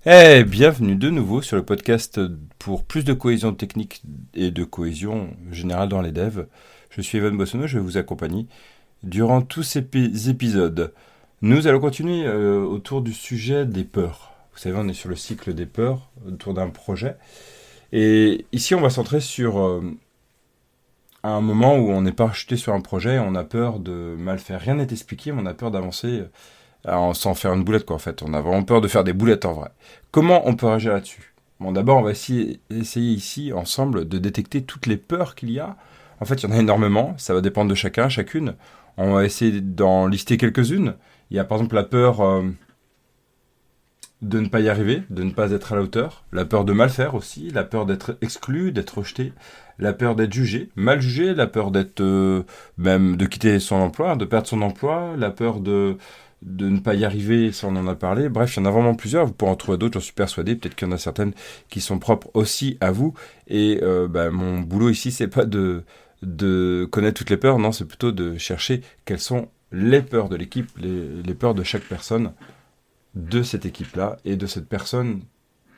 Bienvenue de nouveau sur le podcast pour plus de cohésion technique et de cohésion générale dans les devs. Je suis Evan Boissonneau, je vais vous accompagner durant tous ces épisodes. Nous allons continuer autour du sujet des peurs. Vous savez, on est sur le cycle des peurs autour d'un projet. Et ici, on va se centrer sur un moment où on est parachuté sur un projet, on a peur de mal faire. Rien n'est expliqué, mais on a peur d'avancer sans faire une boulette, quoi, en fait. On a vraiment peur de faire des boulettes en vrai. Comment on peut réagir là-dessus? Bon, d'abord, on va essayer ici, ensemble, de détecter toutes les peurs qu'il y a. En fait, il y en a énormément. Ça va dépendre de chacun, chacune. On va essayer d'en lister quelques-unes. Il y a par exemple la peur de ne pas y arriver, de ne pas être à la hauteur, la peur de mal faire aussi, la peur d'être exclu, d'être rejeté, la peur d'être jugé, mal jugé, la peur d'être même de quitter son emploi, de perdre son emploi, la peur de ne pas y arriver, ça on en a parlé. Bref, il y en a vraiment plusieurs, vous pourrez en trouver d'autres, j'en suis persuadé. Peut-être qu'il y en a certaines qui sont propres aussi à vous. Et mon boulot ici, c'est pas de connaître toutes les peurs, non, c'est plutôt de chercher quelles sont les peurs de l'équipe, les peurs de chaque personne de cette équipe-là et de cette personne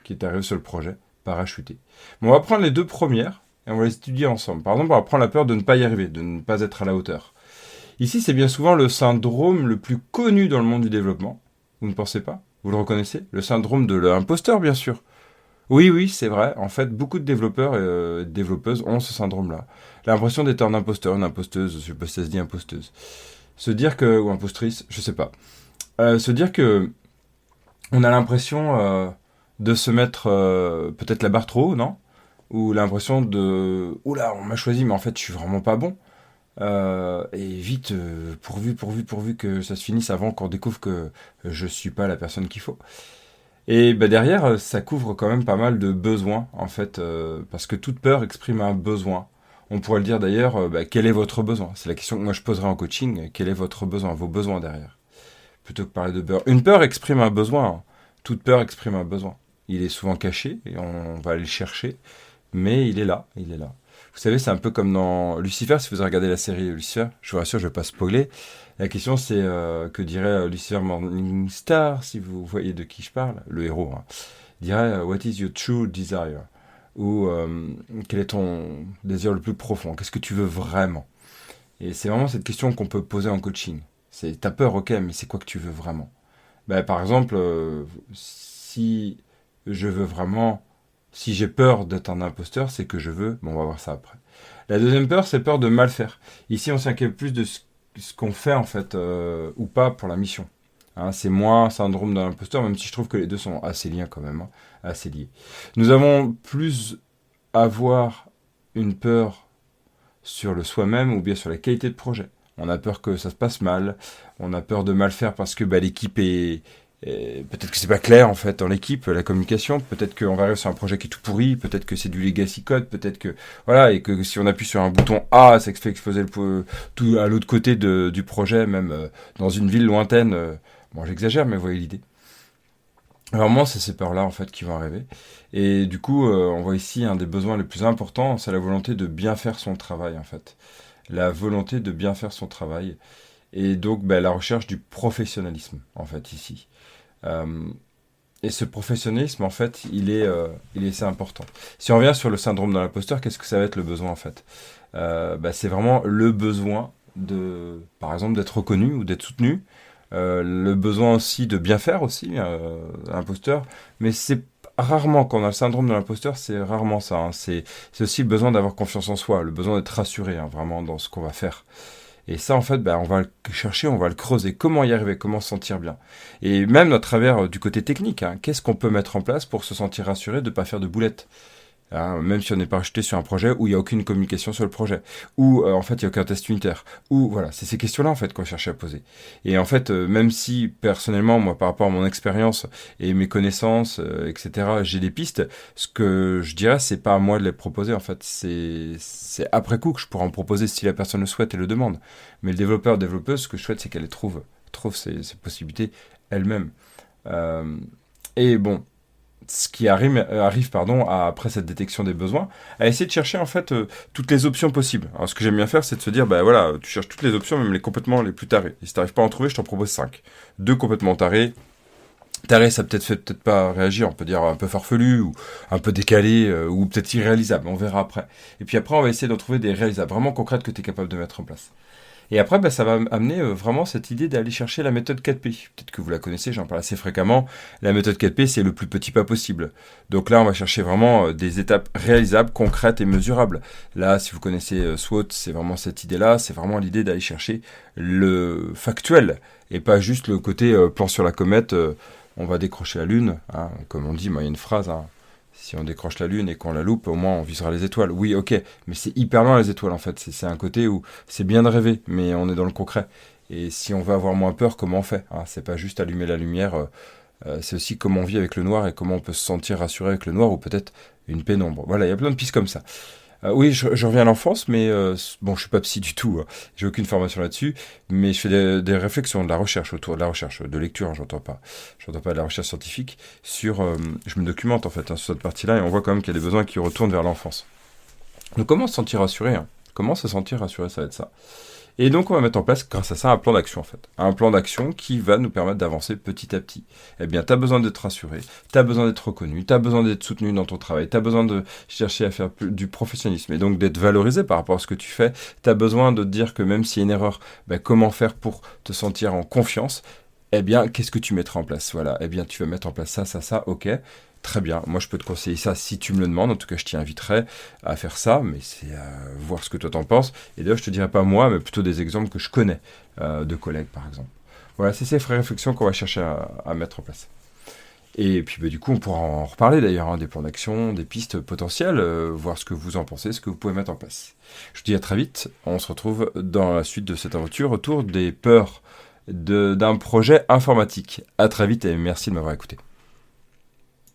qui est arrivée sur le projet, parachutée. Bon, on va prendre les deux premières et on va les étudier ensemble. Par exemple, on va prendre la peur de ne pas y arriver, de ne pas être à la hauteur. Ici, c'est bien souvent le syndrome le plus connu dans le monde du développement. Vous ne pensez pas? Vous le reconnaissez? Le syndrome de l'imposteur, bien sûr. Oui, oui, c'est vrai. En fait, beaucoup de développeurs et développeuses ont ce syndrome-là. L'impression d'être un imposteur, une imposteuse, je sais pas si ça se dit imposteuse. Se dire que, ou impostrice, je sais pas. Se dire que on a l'impression de se mettre peut-être la barre trop haut, non? Ou l'impression de oula, on m'a choisi, mais en fait, je suis vraiment pas bon. Et vite, pourvu que ça se finisse avant qu'on découvre que je suis pas la personne qu'il faut. Et bah, derrière, ça couvre quand même pas mal de besoins, en fait, parce que toute peur exprime un besoin. On pourrait le dire d'ailleurs, quel est votre besoin? C'est la question que moi je poserais en coaching. Quel est votre besoin, vos besoins derrière? Plutôt que parler de peur. Une peur exprime un besoin, hein. Toute peur exprime un besoin. Il est souvent caché et on va aller le chercher, mais il est là, il est là. Vous savez, c'est un peu comme dans Lucifer, si vous avez regardé la série Lucifer, je vous rassure, je ne vais pas spoiler. La question c'est que dirait Lucifer Morningstar, si vous voyez de qui je parle, le héros, hein, dirait What is your true desire? Ou quel est ton désir le plus profond? Qu'est-ce que tu veux vraiment? Et c'est vraiment cette question qu'on peut poser en coaching. C'est t'as peur, ok, mais c'est quoi que tu veux vraiment? Ben, par exemple, si je veux vraiment, si j'ai peur d'être un imposteur, c'est que je veux. Bon, on va voir ça après. La deuxième peur, c'est peur de mal faire. Ici, on s'inquiète plus de ce qu'on fait en fait ou pas pour la mission. Hein, c'est moins syndrome de l'imposteur, même si je trouve que les deux sont assez liés quand même, hein, assez liés. Nous avons plus avoir une peur sur le soi-même ou bien sur la qualité de projet. On a peur que ça se passe mal, on a peur de mal faire parce que l'équipe peut-être que c'est pas clair en fait dans l'équipe, la communication, peut-être qu'on va arriver sur un projet qui est tout pourri, peut-être que c'est du legacy code, peut-être que voilà, et que si on appuie sur un bouton A, ça fait exploser tout à l'autre côté du projet, même dans une ville lointaine. Bon, j'exagère, mais vous voyez l'idée. Vraiment, c'est ces peurs-là en fait qui vont arriver. Et du coup, on voit ici un des besoins les plus importants, c'est la volonté de bien faire son travail en fait. La volonté de bien faire son travail. Et donc, la recherche du professionnalisme en fait ici. Euh, et ce professionnalisme, en fait, il est assez important. Si on revient sur le syndrome de l'imposteur, qu'est-ce que ça va être le besoin, en fait? C'est vraiment le besoin de, par exemple, d'être reconnu ou d'être soutenu. Le besoin aussi de bien faire aussi, l'imposteur. Mais c'est rarement, quand on a le syndrome de l'imposteur, c'est rarement ça, hein. C'est aussi le besoin d'avoir confiance en soi, le besoin d'être rassuré, hein, vraiment dans ce qu'on va faire. Et ça, en fait, on va le chercher, on va le creuser. Comment y arriver? Comment se sentir bien? Et même à travers du côté technique, hein, qu'est-ce qu'on peut mettre en place pour se sentir rassuré de ne pas faire de boulettes? Hein, même si on n'est pas acheté sur un projet où il n'y a aucune communication sur le projet, où en fait il n'y a aucun test unitaire, ou voilà, c'est ces questions-là en fait qu'on cherche à poser. Et en fait, même si personnellement, moi par rapport à mon expérience et mes connaissances, etc., j'ai des pistes, ce que je dirais, c'est pas à moi de les proposer en fait, c'est après coup que je pourrais en proposer si la personne le souhaite et le demande. Mais le développeur, développeuse, ce que je souhaite, c'est qu'elle les trouve ces possibilités elle-même. Euh, et bon, ce qui arrive après cette détection des besoins, à essayer de chercher en fait toutes les options possibles. Alors ce que j'aime bien faire, c'est de se dire, voilà, tu cherches toutes les options, même les complètement les plus tarées. Et si tu n'arrives pas à en trouver, je t'en propose 5. Deux complètement tarés, Taré, ça peut-être fait peut-être pas réagir, on peut dire un peu farfelu, ou un peu décalé, ou peut-être irréalisable, on verra après. Et puis après, on va essayer d'en trouver des réalisables, vraiment concrètes que tu es capable de mettre en place. Et après, ça va amener vraiment cette idée d'aller chercher la méthode 4P. Peut-être que vous la connaissez, j'en parle assez fréquemment. La méthode 4P, c'est le plus petit pas possible. Donc là, on va chercher vraiment des étapes réalisables, concrètes et mesurables. Là, si vous connaissez SWOT, c'est vraiment cette idée-là. C'est vraiment l'idée d'aller chercher le factuel et pas juste le côté plan sur la comète. On va décrocher la lune, hein, comme on dit, moi il y a une phrase, hein, si on décroche la lune et qu'on la loupe, au moins on visera les étoiles. Oui, ok, mais c'est hyper loin les étoiles en fait. C'est un côté où c'est bien de rêver, mais on est dans le concret. Et si on veut avoir moins peur, comment on fait, hein? C'est pas juste allumer la lumière, c'est aussi comment on vit avec le noir et comment on peut se sentir rassuré avec le noir ou peut-être une pénombre. Voilà, il y a plein de pistes comme ça. Oui, je reviens à l'enfance, mais bon, je suis pas psy du tout, hein. J'ai aucune formation là-dessus, mais je fais des réflexions, de la recherche autour de la recherche, de lecture, hein, j'entends pas de la recherche scientifique, je me documente en fait hein, sur cette partie-là, et on voit quand même qu'il y a des besoins qui retournent vers l'enfance. Donc comment se sentir rassuré, hein? Comment se sentir rassuré, ça va être ça. Et donc, on va mettre en place, grâce à ça, un plan d'action, en fait. Un plan d'action qui va nous permettre d'avancer petit à petit. Eh bien, tu as besoin d'être rassuré, tu as besoin d'être reconnu, tu as besoin d'être soutenu dans ton travail, tu as besoin de chercher à faire du professionnalisme et donc d'être valorisé par rapport à ce que tu fais. Tu as besoin de te dire que même s'il y a une erreur, comment faire pour te sentir en confiance. Eh bien, qu'est-ce que tu mettras en place? Voilà, eh bien, tu vas mettre en place ça, ok. Très bien, moi je peux te conseiller ça si tu me le demandes, en tout cas je t'y inviterai à faire ça, mais c'est à voir ce que toi t'en penses. Et d'ailleurs je te dirai pas moi, mais plutôt des exemples que je connais, de collègues par exemple. Voilà, c'est ces réflexions qu'on va chercher à mettre en place. Et puis du coup on pourra en reparler d'ailleurs, hein, des plans d'action, des pistes potentielles, voir ce que vous en pensez, ce que vous pouvez mettre en place. Je vous dis à très vite, on se retrouve dans la suite de cette aventure autour des peurs d'un projet informatique. À très vite et merci de m'avoir écouté.